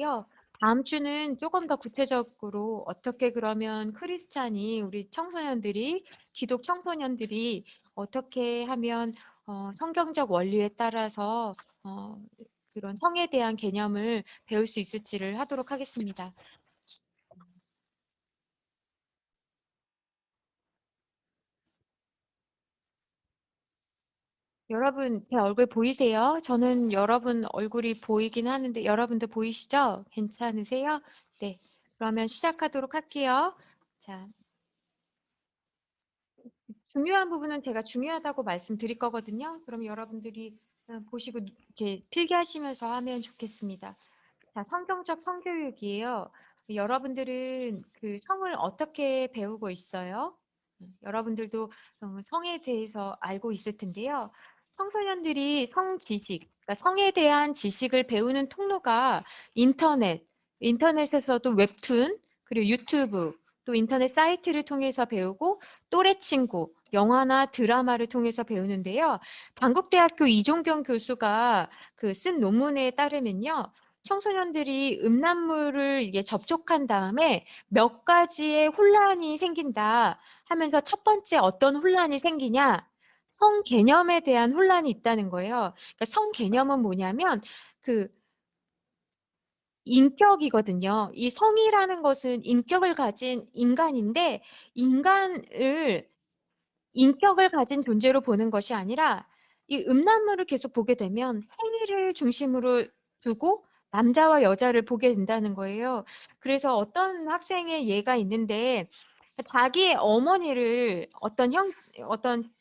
있는데요. 다음 주는 조금 더 구체적으로 어떻게 그러면 크리스찬이 우리 청소년들이 기독 청소년들이 어떻게 하면 성경적 원리에 따라서 어 그런 성에 대한 개념을 배울 수 있을지를 하도록 하겠습니다. 여러분 제 얼굴 보이세요? 저는 여러분 얼굴이 보이긴 하는데 여러분도 보이시죠? 괜찮으세요? 네. 그러면 시작하도록 할게요. 자, 중요한 부분은 제가 중요하다고 말씀드릴 거거든요. 그럼 여러분들이 보시고 이렇게 필기하시면서 하면 좋겠습니다. 자, 성경적 성교육이에요. 여러분들은 그 성을 어떻게 배우고 있어요? 여러분들도 성에 대해서 알고 있을 텐데요. 청소년들이 성 지식, 그러니까 성에 대한 지식을 배우는 통로가 인터넷, 인터넷에서도 웹툰, 그리고 유튜브, 또 인터넷 사이트를 통해서 배우고 또래 친구, 영화나 드라마를 통해서 배우는데요. 단국대학교 이종경 교수가 그 쓴 논문에 따르면요. 청소년들이 음란물을 이게 접촉한 다음에 몇 가지의 혼란이 생긴다 하면서 첫 번째 어떤 혼란이 생기냐? 성 개념에 대한 혼란이 있다는 거예요. 그러니까 성 개념은 뭐냐면 그 인격이거든요. 이 성이라는 것은 인격을 가진 인간인데 인간을 인격을 가진 존재로 보는 것이 아니라 이 음란물을 계속 보게 되면 행위를 중심으로 두고 남자와 여자를 보게 된다는 거예요. 그래서 어떤 학생의 예가 있는데 자기의 어머니를 어떤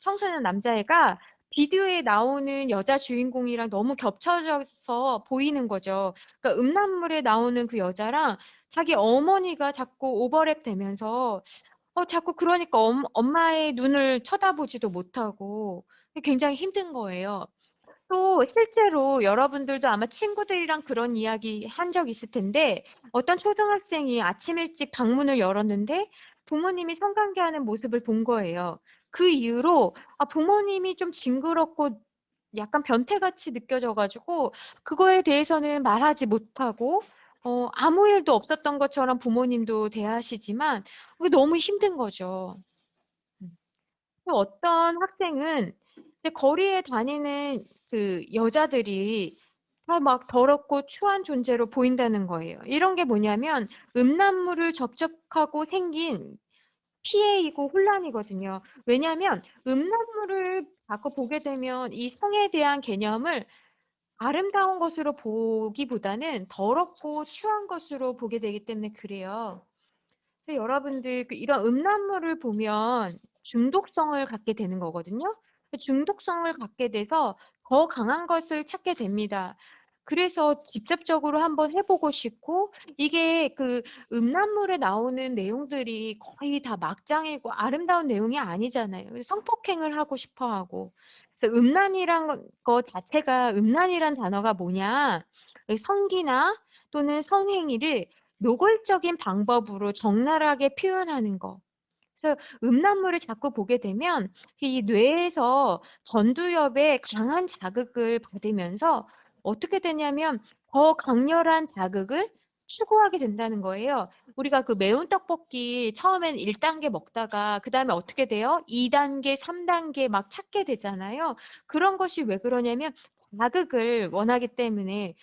청소년 남자애가 비디오에 나오는 여자 주인공이랑 너무 겹쳐져서 보이는 거죠. 그러니까 음란물에 나오는 그 여자랑 자기 어머니가 자꾸 오버랩 되면서 자꾸 그러니까 엄마의 눈을 쳐다보지도 못하고 굉장히 힘든 거예요. 또 실제로 여러분들도 아마 친구들이랑 그런 이야기 한 적 있을 텐데 어떤 초등학생이 아침 일찍 방문을 열었는데 부모님이 성관계하는 모습을 본 거예요. 그 이후로 부모님이 좀 징그럽고 약간 변태같이 느껴져 가지고 그거에 대해서는 말하지 못하고 아무 일도 없었던 것처럼 부모님도 대하시지만 그게 너무 힘든 거죠. 또 어떤 학생은 이제 거리에 다니는 그 여자들이 다 막 더럽고 추한 존재로 보인다는 거예요. 이런 게 뭐냐면 음란물을 접촉하고 생긴 피해이고 혼란이거든요. 왜냐하면 음란물을 자꾸 보게 되면 이 성에 대한 개념을 아름다운 것으로 보기보다는 더럽고 추한 것으로 보게 되기 때문에 그래요. 근데 여러분들 이런 음란물을 보면 중독성을 갖게 되는 거거든요. 중독성을 갖게 돼서 더 강한 것을 찾게 됩니다. 그래서 직접적으로 한번 해보고 싶고 이게 그 음란물에 나오는 내용들이 거의 다 막장이고 아름다운 내용이 아니잖아요. 성폭행을 하고 싶어 하고. 그래서 음란이란 거 자체가 음란이란 단어가 뭐냐? 성기나 또는 성행위를 노골적인 방법으로 적나라하게 표현하는 거. 그래서 음란물을 자꾸 보게 되면 이 뇌에서 전두엽에 강한 자극을 받으면서 어떻게 되냐면 더 강렬한 자극을 추구하게 된다는 거예요. 우리가 그 매운 떡볶이 처음엔 1단계 먹다가 그다음에 어떻게 돼요? 2단계, 3단계 막 찾게 되잖아요. 그런 것이 왜 그러냐면 자극을 원하기 때문에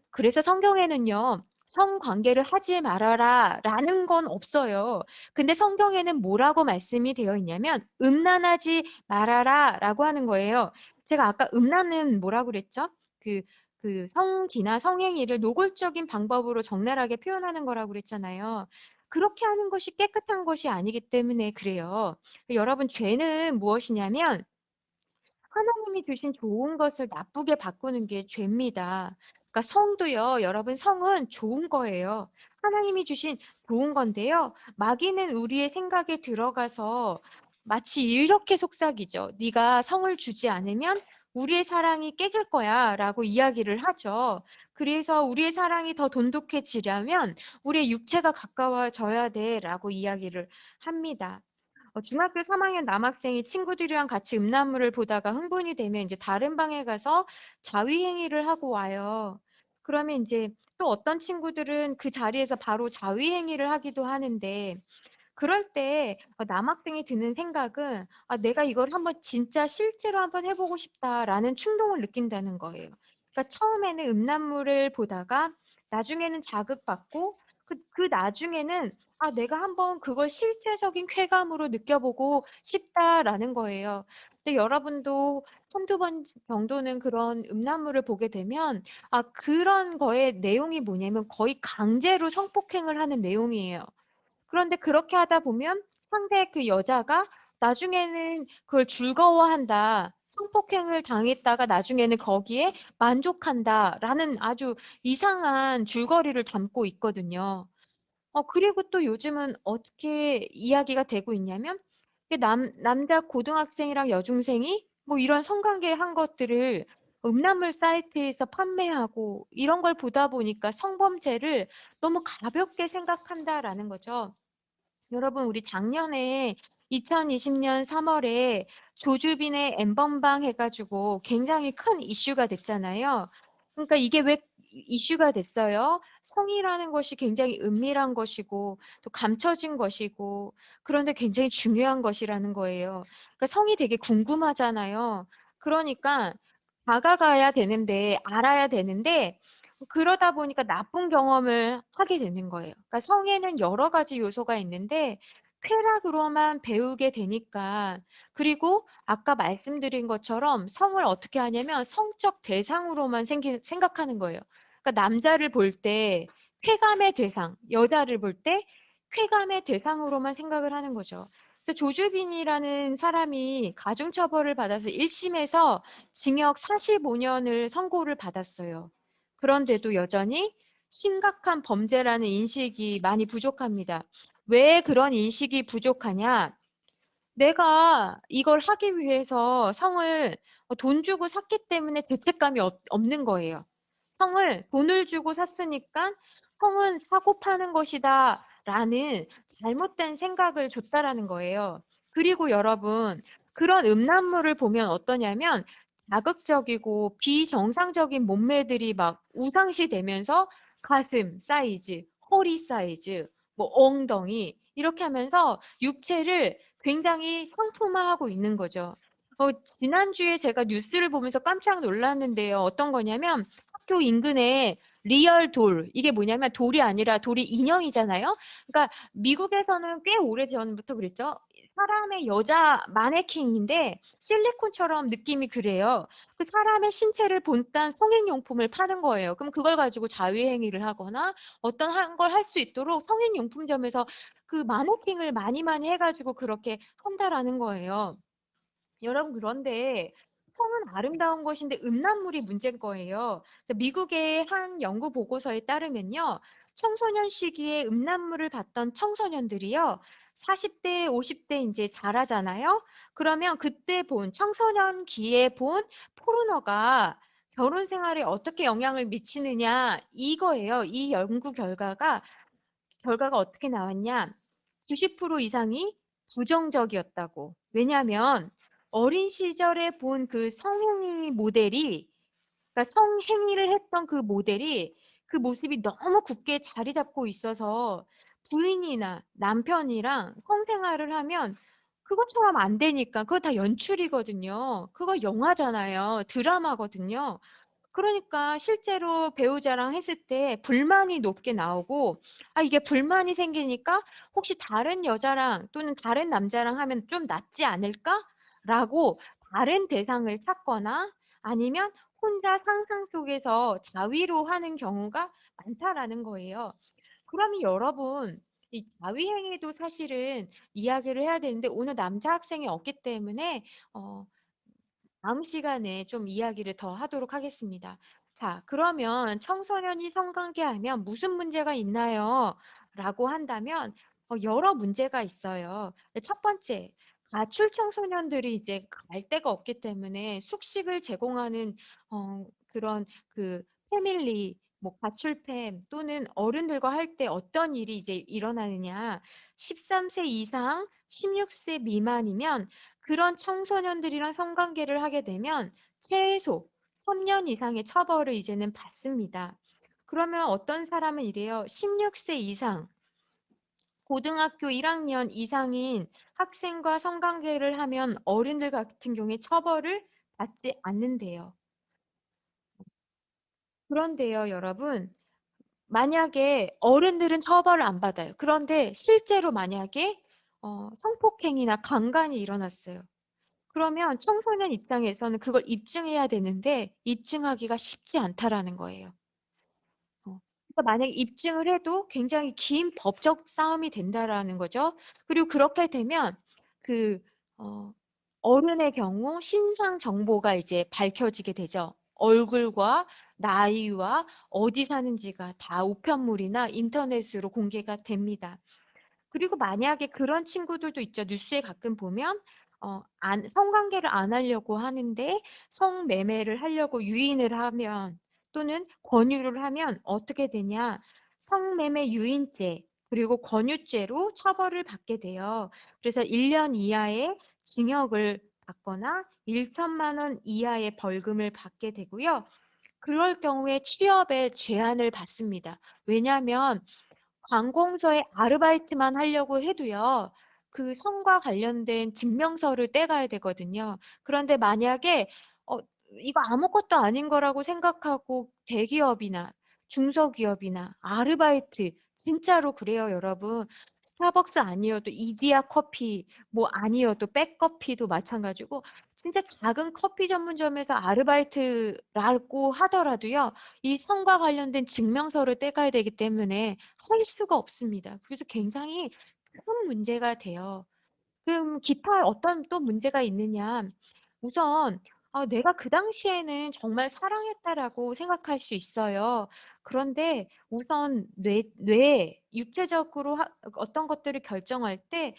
그래서 성경에는요. 성관계를 하지 말아라 라는 건 없어요. 근데 성경에는 뭐라고 말씀이 되어 있냐면 음란하지 말아라 라고 하는 거예요. 제가 아까 음란은 뭐라고 그랬죠? 그 성기나 성행위를 노골적인 방법으로 적나라하게 표현하는 거라고 그랬잖아요. 그렇게 하는 것이 깨끗한 것이 아니기 때문에 그래요. 여러분 죄는 무엇이냐면 하나님이 주신 좋은 것을 나쁘게 바꾸는 게 죄입니다. 그러니까 성도요, 여러분 성은 좋은 거예요. 하나님이 주신 좋은 건데요. 마귀는 우리의 생각에 들어가서 마치 이렇게 속삭이죠. 네가 성을 주지 않으면 우리의 사랑이 깨질 거야라고 이야기를 하죠. 그래서 우리의 사랑이 더 돈독해지려면 우리의 육체가 가까워져야 돼라고 이야기를 합니다. 중학교 3학년 남학생이 친구들이랑 같이 음란물을 보다가 흥분이 되면 이제 다른 방에 가서 자위 행위를 하고 와요. 그러면 인제 또 어떤 친구들은 그 자리에서 바로 자위 행위를 하기도 하는데, 그럴 때 남학생이 드는 생각은 '아 내가 이걸 한번 진짜 실제로 한번 해 보고 싶다.'라는 충동을 느낀다는 거예요. 그러니까 처음에는 음란물을 보다가 나중에는 자극받고, 그 나중에는 '아 내가 한번 그걸 실제적인 쾌감으로 느껴보고 싶다.'라는 거예요. 근데 여러분도 한두 번 정도는 그런 음란물을 보게 되면 그런 거의 내용이 뭐냐면 거의 강제로 성폭행을 하는 내용이에요. 그런데 그렇게 하다 보면 상대 그 여자가 나중에는 그걸 즐거워한다. 성폭행을 당했다가 나중에는 거기에 만족한다라는 아주 이상한 줄거리를 담고 있거든요. 그리고 또 요즘은 어떻게 이야기가 되고 있냐면, 그 남자 고등학생이랑 여중생이 뭐 이런 성관계 한 것들을 음란물 사이트에서 판매하고 이런 걸 보다 보니까 '성범죄를 너무 가볍게 생각한다.'라는 거죠. 여러분 우리 작년에 2020년 3 월에 조주빈의 엠번방 해 가지고 굉장히 큰 이슈가 됐잖아요. 그러니까 이게 왜 이슈가 됐어요? 성이라는 것이 굉장히 은밀한 것이고 또 감춰진 것이고, 그런데 굉장히 중요한 것이라는 거예요. 그러니까 성이 되게 궁금하잖아요. 그러니까 다가가야 되는데, 알아야 되는데, 그러다 보니까 나쁜 경험을 하게 되는 거예요. 그러니까 성에는 여러 가지 요소가 있는데 쾌락으로만 배우게 되니까, 그리고 아까 말씀드린 것처럼 성을 어떻게 하냐면 성적 대상으로만 생각하는 거예요. 그러니까 남자를 볼 때 쾌감의 대상, 여자를 볼 때 쾌감의 대상으로만 생각을 하는 거죠. 그래서 조주빈이라는 사람이 가중처벌을 받아서 1 심에서 징역 45 년을 선고를 받았어요. 그런데도 여전히 심각한 범죄라는 인식이 많이 부족합니다. 왜 그런 인식이 부족하냐? 내가 이걸 하기 위해서 성을 돈 주고 샀기 때문에 죄책감이 없는 거예요. 성을 돈을 주고 샀으니까 '성은 사고 파는 것이다.'라는 잘못된 생각을 줬다라는 거예요. 그리고 여러분, 그런 음란물을 보면 어떠냐면 자극적이고 비정상적인 몸매들이 막 우상시 되면서 가슴 사이즈, 허리 사이즈, 뭐 엉덩이 이렇게 하면서 육체를 굉장히 상품화하고 있는 거죠. 지난주에 제가 뉴스를 보면서 깜짝 놀랐는데요. 어떤 거냐면 학교 인근에 리얼 돌, 이게 뭐냐면 돌이 아니라 돌이 인형이잖아요. 그러니까 미국에서는 꽤 오래전부터 그랬죠. 사람의 여자 마네킹인데 실리콘처럼 느낌이 그래요. 그 사람의 신체를 본딴 성인용품을 파는 거예요. 그럼 그걸 가지고 자위행위를 하거나 어떤 한 걸 할 수 있도록 성인용품점에서 그 마네킹을 많이 해 가지고 그렇게 한다라는 거예요. 여러분 그런데 성은 아름다운 것인데 음란물이 문제인 거예요. 그래서 미국의 한 연구 보고서에 따르면요. 청소년 시기에 음란물을 봤던 청소년들이요. 40대, 50대 인제 자라잖아요. 그러면 그때 본 청소년기에 본 포르노가 결혼 생활에 어떻게 영향을 미치느냐 이거예요. 이 연구 결과가 어떻게 나왔냐. 90% 이상이 부정적이었다고. 왜냐하면 어린 시절에 본 그 성행위 모델이, 그러니까 성행위를 했던 그 모델이 그 모습이 너무 굳게 자리 잡고 있어서 부인이나 남편이랑 성생활을 하면 그것처럼 안 되니까, 그거 다 연출이거든요. 그거 영화잖아요. 드라마거든요. 그러니까 실제로 배우자랑 했을 때 불만이 높게 나오고, 이게 불만이 생기니까 '혹시 다른 여자랑 또는 다른 남자랑 하면 좀 낫지 않을까?'라고 다른 대상을 찾거나 아니면 혼자 상상 속에서 자위로 하는 경우가 많다라는 거예요. 그러면 여러분, 이 자위 행위도 사실은 이야기를 해야 되는데 오늘 남자 학생이 없기 때문에 어 다음 시간에 좀 이야기를 더 하도록 하겠습니다. 자, 그러면 "청소년이 성관계하면 무슨 문제가 있나요?" 라고 한다면 여러 문제가 있어요. 첫 번째, 가출 청소년들이 이제 갈 데가 없기 때문에 숙식을 제공하는 그런 그 패밀리, 뭐 가출팸 또는 어른들과 할 때 어떤 일이 이제 일어나느냐. 13세 이상 16세 미만이면 그런 청소년들이랑 성관계를 하게 되면 최소 3년 이상의 처벌을 이제는 받습니다. 그러면 어떤 사람은 이래요. 16세 이상 고등학교 1 학년 이상인 학생과 성관계를 하면 어른들 같은 경우에 처벌을 받지 않는대요. 그런데요 여러분, 만약에 어른들은 처벌을 안 받아요. 그런데 실제로 만약에 성폭행이나 강간이 일어났어요. 그러면 청소년 입장에서는 그걸 입증해야 되는데 입증하기가 쉽지 않다라는 거예요. 그러니까 만약에 입증을 해도 굉장히 긴 법적 싸움이 된다라는 거죠. 그리고 그렇게 되면 그 어 어른의 경우 신상 정보가 이제 밝혀지게 되죠. 얼굴과 나이와 어디 사는지가 다 우편물이나 인터넷으로 공개가 됩니다. 그리고 만약에 그런 친구들도 있죠. 뉴스에 가끔 보면 성관계를 안 하려고 하는데 성매매를 하려고 유인을 하면 또는 권유를 하면 어떻게 되냐. 성매매 유인죄 그리고 권유죄로 처벌을 받게 돼요. 그래서 1년 이하의 징역을 받거나 1천만 원 이하의 벌금을 받게 되고요. 그럴 경우에 취업에 제한을 받습니다. 왜냐하면 관공서에 아르바이트만 하려고 해도요. 그 성과 관련된 증명서를 떼가야 되거든요. 그런데 만약에 어 이거 아무것도 아닌 거라고 생각하고 대기업이나 중소기업이나 아르바이트 진짜로 그래요, 여러분. 스타벅스 아니어도 이디야 커피 뭐 아니어도 백커피도 마찬가지고 진짜 작은 커피 전문점에서 아르바이트라고 하더라도요. 이 성과 관련된 증명서를 떼가야 되기 때문에 할 수가 없습니다. 그래서 굉장히 큰 문제가 돼요. 그럼 기타 어떤 또 문제가 있느냐. 우선 내가 그 당시에는 정말 사랑했다라고 생각할 수 있어요. 그런데 우선 뇌 육체적으로 어떤 것들을 결정할 때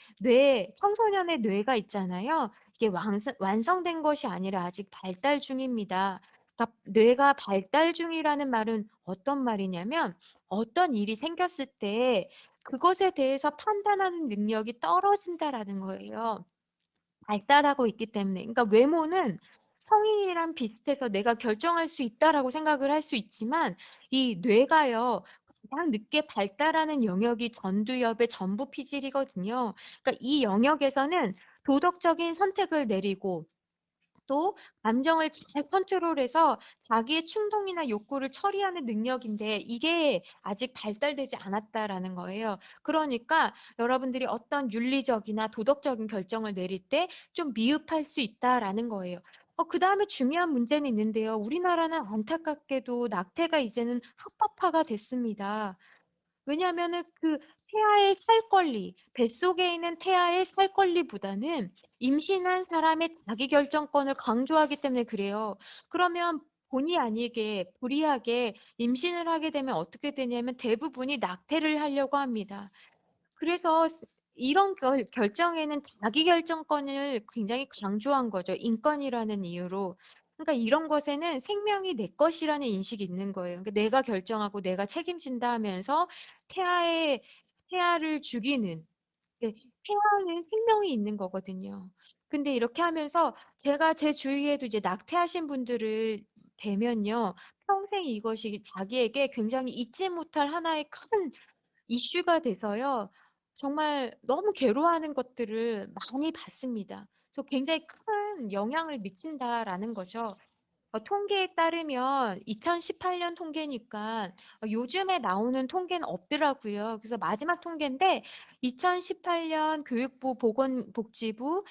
청소년의 뇌가 있잖아요. 이게 완성된 것이 아니라 아직 발달 중입니다. 그러니까 뇌가 발달 중이라는 말은 어떤 말이냐면 어떤 일이 생겼을 때 그것에 대해서 판단하는 능력이 떨어진다라는 거예요. 발달하고 있기 때문에. 그러니까 외모는 성인이랑 비슷해서 '내가 결정할 수 있다.'라고 생각을 할 수 있지만 이 뇌가요 가장 늦게 발달하는 영역이 전두엽의 전부 피질이거든요. 그러니까 이 영역에서는 도덕적인 선택을 내리고 또 감정을 잘 컨트롤해서 자기의 충동이나 욕구를 처리하는 능력인데 이게 아직 발달되지 않았다라는 거예요. 그러니까 여러분들이 어떤 윤리적이나 도덕적인 결정을 내릴 때 좀 미흡할 수 있다라는 거예요. 그다음에 중요한 문제는 있는데요. 우리나라는 안타깝게도 낙태가 이제는 합법화가 됐습니다. 왜냐하면은 그 태아의 살 권리, 뱃속에 있는 태아의 살 권리보다는 임신한 사람의 자기 결정권을 강조하기 때문에 그래요. 그러면 본의 아니게 불의하게 임신을 하게 되면 어떻게 되냐면 대부분이 낙태를 하려고 합니다. 그래서 이런 결정에는 자기 결정권을 굉장히 강조한 거죠. 인권이라는 이유로. 그러니까 이런 것에는 생명이 내 것이라는 인식이 있는 거예요. 그러니까 내가 결정하고 내가 책임진다 하면서 태아의 태아를 죽이는 네. 태아는 생명이 있는 거거든요. 근데 이렇게 하면서 제가 제 주위에도 이제 낙태하신 분들을 뵈면요. 평생 이것이 자기에게 굉장히 잊지 못할 하나의 큰 이슈가 돼서요. 정말 너무 괴로워하는 것들을 많이 봤습니다. 그래서 굉장히 큰 영향을 미친다라는 거죠. 통계에 따르면 2018년 통계니까 요즘에 나오는 통계는 없더라고요. 그래서 마지막 통계인데 2018년 교육부 보건복지부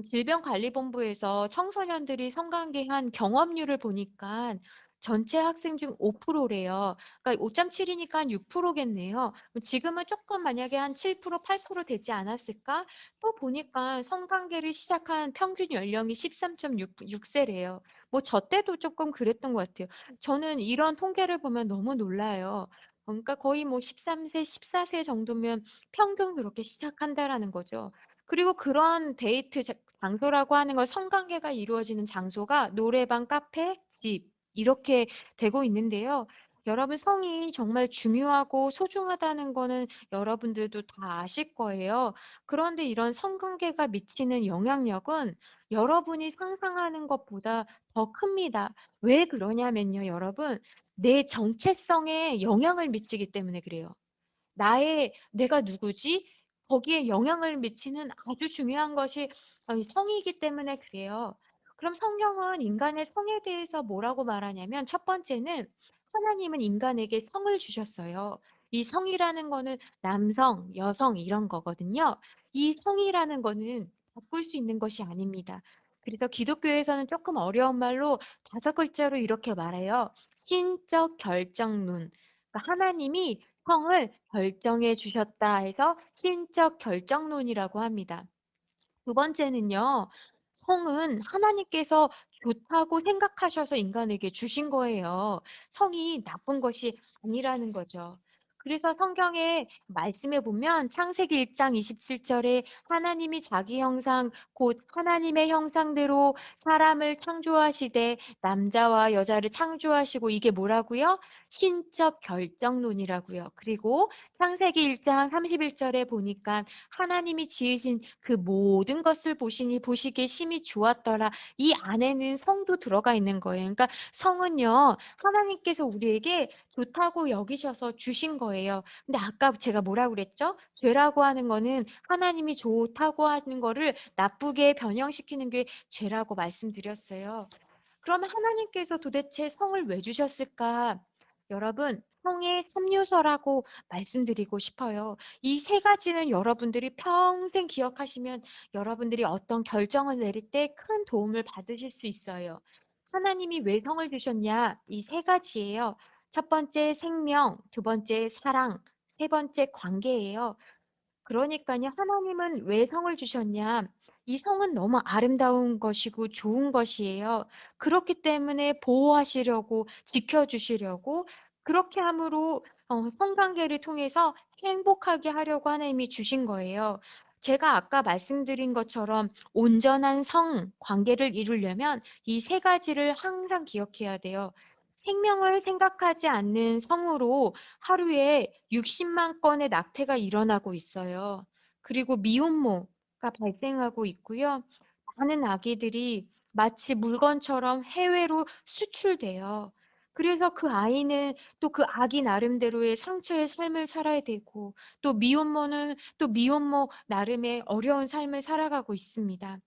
질병관리본부에서 청소년들이 성관계한 경험률을 보니까 전체 학생 중 5%래요. 그러니까 5.7이니까 6%겠네요. 지금은 조금 만약에 한 7%, 8% 되지 않았을까? 또 보니까 성관계를 시작한 평균 연령이 13.6세래요. 뭐 저 때도 조금 그랬던 것 같아요. 저는 이런 통계를 보면 너무 놀라요. 그러니까 거의 뭐 13세, 14세 정도면 평균 그렇게 시작한다라는 거죠. 그리고 그런 데이트 장소라고 하는 건 성관계가 이루어지는 장소가 노래방, 카페, 집 이렇게 되고 있는데요. 여러분 성이 정말 중요하고 소중하다는 거는 여러분들도 다 아실 거예요. 그런데 이런 성관계가 미치는 영향력은 여러분이 상상하는 것보다 더 큽니다. 왜 그러냐면요, 여러분. 내 정체성에 영향을 미치기 때문에 그래요. 내가 누구지? 거기에 영향을 미치는 아주 중요한 것이 이 성이기 때문에 그래요. 그럼 성경은 인간의 성에 대해서 뭐라고 말하냐면 첫 번째는 하나님은 인간에게 성을 주셨어요. 이 성이라는 거는 남성, 여성 이런 거거든요. 이 성이라는 거는 바꿀 수 있는 것이 아닙니다. 그래서 기독교에서는 조금 어려운 말로 5글자로 이렇게 말해요. 신적 결정론. 그러니까 하나님이 성을 결정해 주셨다 해서 신적 결정론이라고 합니다. 두 번째는요. 성은 하나님께서 좋다고 생각하셔서 인간에게 주신 거예요. 성이 나쁜 것이 아니라는 거죠. 그래서 성경의 말씀에 보면 창세기 1장 27절에 하나님이 자기 형상 곧 하나님의 형상대로 사람을 창조하시되 남자와 여자를 창조하시고 이게 뭐라고요? 신적 결정론이라고요. 그리고 창세기 1장 31절에 보니까 하나님이 지으신 그 모든 것을 보시니 보시기에 심히 좋았더라. 이 안에는 성도 들어가 있는 거예요. 그러니까 성은요, 하나님께서 우리에게 좋다고 여기셔서 주신 거예요. 근데 아까 제가 뭐라고 그랬죠? 죄라고 하는 거는 하나님이 좋다고 하는 거를 나쁘게 변형시키는 게 죄라고 말씀드렸어요. 그러면 하나님께서 도대체 성을 왜 주셨을까? 여러분, 성의 3요소라고 말씀드리고 싶어요. 이 세 가지는 여러분들이 평생 기억하시면 여러분들이 어떤 결정을 내릴 때 큰 도움을 받으실 수 있어요. 하나님이 왜 성을 주셨냐? 이 세 가지예요. 첫 번째 생명, 두 번째 사랑, 세 번째 관계예요. 그러니까요, 하나님은 왜 성을 주셨냐? 이 성은 너무 아름다운 것이고 좋은 것이에요. 그렇기 때문에 보호하시려고, 지켜주시려고, 그렇게 함으로 성관계를 통해서 행복하게 하려고 하나님이 주신 거예요. 제가 아까 말씀드린 것처럼 온전한 성 관계를 이루려면 이 세 가지를 항상 기억해야 돼요. 생명을 생각하지 않는 성으로 하루에 60만 건의 낙태가 일어나고 있어요. 그리고 미혼모가 발생하고 있고요. 많은 아기들이 마치 물건처럼 해외로 수출돼요. 그래서 그 아이는 또 그 아기 나름대로의 상처의 삶을 살아야 되고 또 미혼모는 또 미혼모 나름의 어려운 삶을 살아가고 있습니다.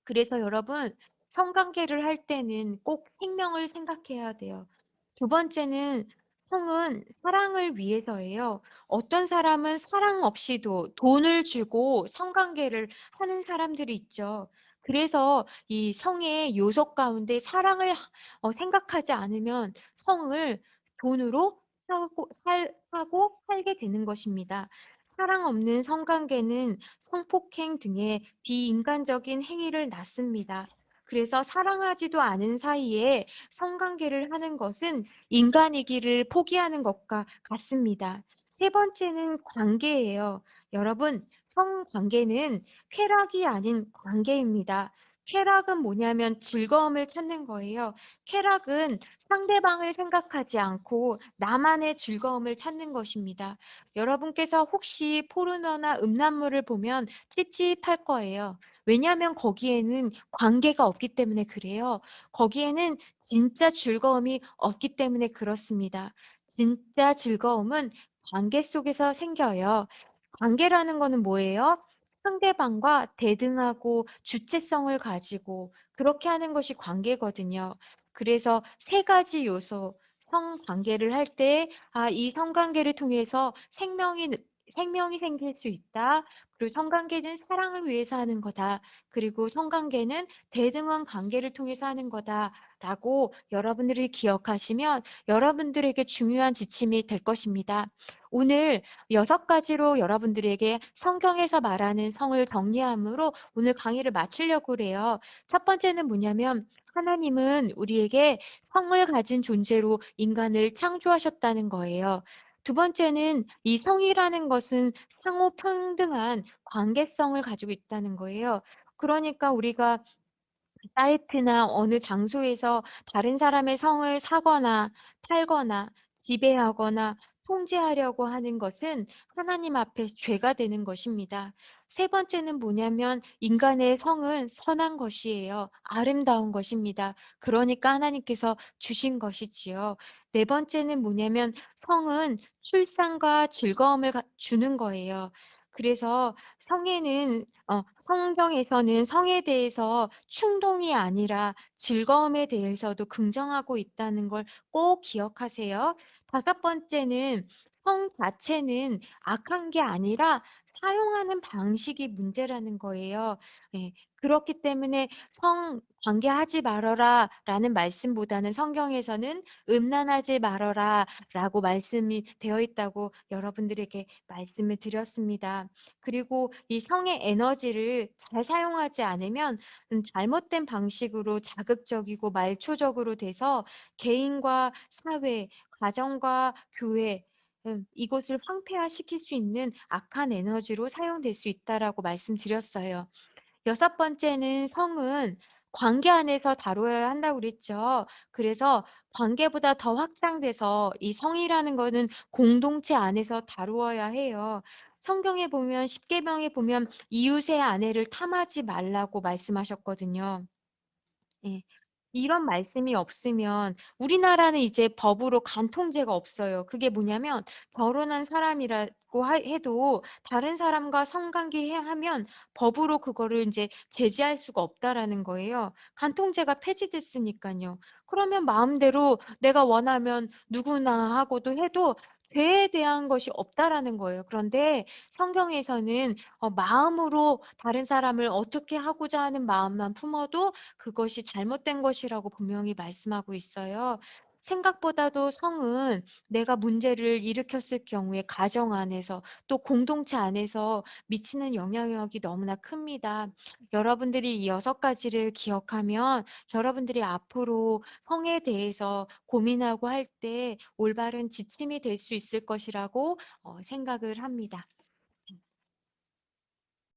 그래서 여러분, 성관계를 할 때는 꼭 생명을 생각해야 돼요. 두 번째는 성은 사랑을 위해서예요. 어떤 사람은 사랑 없이도 돈을 주고 성관계를 하는 사람들이 있죠. 그래서 이 성의 요소 가운데 사랑을 생각하지 않으면 성을 돈으로 사고 팔게 되는 것입니다. 사랑 없는 성관계는 성폭행 등의 비인간적인 행위를 낳습니다. 그래서 사랑하지도 않은 사이에 성관계를 하는 것은 인간이기를 포기하는 것과 같습니다. 세 번째는 관계예요. 여러분, 성관계는 쾌락이 아닌 관계입니다. 쾌락은 뭐냐면 즐거움을 찾는 거예요. 쾌락은 상대방을 생각하지 않고 나만의 즐거움을 찾는 것입니다. 여러분께서 혹시 포르노나 음란물을 보면 찝찝할 거예요. 왜냐하면 거기에는 관계가 없기 때문에 그래요. 거기에는 진짜 즐거움이 없기 때문에 그렇습니다. 진짜 즐거움은 관계 속에서 생겨요. 관계라는 거는 뭐예요? 상대방과 대등하고 주체성을 가지고 그렇게 하는 것이 관계거든요. 그래서 세 가지 요소, 성관계를 할 때, 이 성관계를 통해서 생명이 생길 수 있다. 그리고 성관계는 사랑을 위해서 하는 거다. 그리고 성관계는 대등한 관계를 통해서 하는 거다라고 여러분들이 기억하시면 여러분들에게 중요한 지침이 될 것입니다. 오늘 6가지로 여러분들에게 성경에서 말하는 성을 정리함으로 오늘 강의를 마치려고 그래요. 첫 번째는 뭐냐면 하나님은 우리에게 성을 가진 존재로 인간을 창조하셨다는 거예요. 두 번째는 이 성이라는 것은 상호 평등한 관계성을 가지고 있다는 거예요. 그러니까 우리가 사이트나 어느 장소에서 다른 사람의 성을 사거나 팔거나 지배하거나 통제하려고 하는 것은 하나님 앞에 죄가 되는 것입니다. 세 번째는 뭐냐면 인간의 성은 선한 것이에요. 아름다운 것입니다. 그러니까 하나님께서 주신 것이지요. 네 번째는 뭐냐면 성은 출산과 즐거움을 주는 거예요. 그래서 성에는 성경에서는 성에 대해서 충동이 아니라 즐거움에 대해서도 긍정하고 있다는 걸 꼭 기억하세요. 다섯 번째는 성 자체는 악한 게 아니라 사용하는 방식이 문제라는 거예요. 예. 그렇기 때문에 "성 관계하지 말아라."라는 말씀보다는 성경에서는 "음란하지 말아라."라고 말씀이 되어 있다고 여러분들에게 말씀을 드렸습니다. 그리고 이 성의 에너지를 잘 사용하지 않으면 잘못된 방식으로 자극적이고 말초적으로 돼서 개인과 사회, 가정과 교회 이것을 황폐화시킬 수 있는 악한 에너지로 사용될 수 있다라고 말씀드렸어요. 여섯 번째는 성은 관계 안에서 다뤄야 한다고 그랬죠. 그래서 관계보다 더 확장돼서 이 성이라는 거는 공동체 안에서 다루어야 해요. 성경에 보면 십계명에 보면 이웃의 아내를 탐하지 말라고 말씀하셨거든요. 예. 이런 말씀이 없으면 우리나라는 이제 법으로 간통죄가 없어요. 그게 뭐냐면 결혼한 사람이라고 해도 다른 사람과 성관계 하면 법으로 그거를 이제 제지할 수가 없다라는 거예요. 간통죄가 폐지됐으니까요. 그러면 마음대로 내가 원하면 누구나 하고도 해도 죄에 대한 것이 없다라는 거예요. 그런데 성경에서는 마음으로 다른 사람을 어떻게 하고자 하는 마음만 품어도 그것이 잘못된 것이라고 분명히 말씀하고 있어요. 생각보다도 성은 내가 문제를 일으켰을 경우에 가정 안에서 또 공동체 안에서 미치는 영향력이 너무나 큽니다. 여러분들이 이 6가지를 기억하면 여러분들이 앞으로 성에 대해서 고민하고 할 때 올바른 지침이 될 수 있을 것이라고 생각을 합니다.